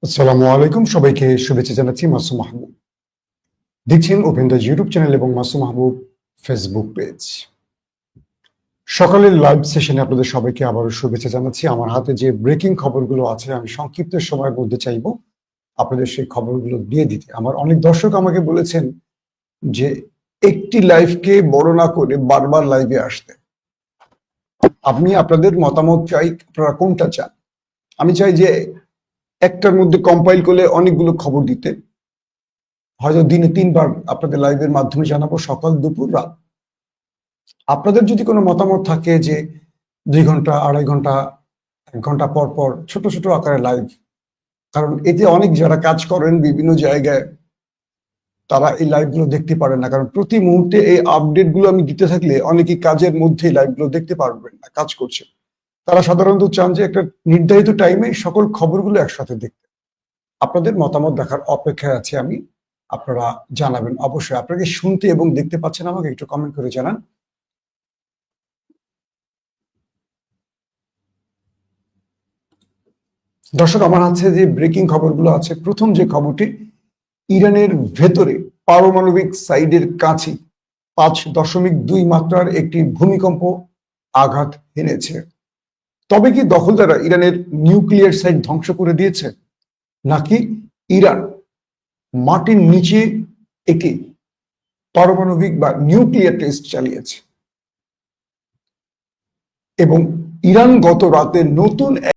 আসসালামু আলাইকুম, সবাইকে শুভেচ্ছা জানাচ্ছি। মাসুম মাহবুব দেখছেন ওপেন দ্য ইউটিউব চ্যানেল এবং মাসুম মাহবুব ফেসবুক পেজ। সকালের লাইভ সেশনে আপনাদের সবাইকে আবারও শুভেচ্ছা জানাচ্ছি। আমার হাতে যে ব্রেকিং খবরগুলো আছে আমি সংক্ষিপ্ত সময়ের মধ্যে চাইবো আপনাদের সেই খবরগুলো দিয়ে দিতে। আমার অনেক দর্শক আমাকে বলেছেন যে একটি লাইভকে বড় না করে বারবার লাইভে আসতে। আমি আপনাদের মতামত চাই, আপনারা কোনটা চান? আমি চাই যে একটার মধ্যে কম্পাইল করলে অনেকগুলো খবর দিতে, হয়তো দিনে 3 বার আপনাদের লাইভের মাধ্যমে জানাবো, সকাল, দুপুর, রাত। আপনাদের যদি কোনো মতামত থাকে যে 2 ঘন্টা, 2.5 ঘন্টা, 1 ঘন্টা পর পর ছোট ছোট আকারে লাইভ, কারণ এতে অনেক যারা কাজ করেন বিভিন্ন জায়গায় তারা এই লাইভগুলো দেখতে পারেন না, কারণ প্রতি মুহূর্তে এই আপডেটগুলো আমি দিতে থাকলে অনেকেই কাজের মধ্যে লাইভগুলো দেখতে পারবেন না, কাজ করছে। তারা সাধারণত চান যে একটা নির্ধারিত টাইমে সকল খবরগুলো একসাথে দেখতে। আপনাদের মতামত দেখার অপেক্ষায় আছি আমি। আপনারা জানাবেন অবশ্যই। আপনাকে শুনতে এবং দেখতে পাচ্ছেন আমাকে একটু কমেন্ট করে জানান। দর্শক, আমার হাতে যে ব্রেকিং খবরগুলো আছে, প্রথম যে খবরটি, ইরানের ভেতরে পারমাণবিক সাইডের কাছে 5.2 মাত্রার একটি ভূমিকম্প আঘাত হেনেছে। তবে কি দখলদাররা ইরানের নিউক্লিয়ার সাইট ধ্বংস করে দিয়েছে, নাকি ইরান মাটির নিচে একে পারমাণবিক বা নিউক্লিয়ার টেস্ট চালিয়েছে? এবং ইরান গত রাতে নতুন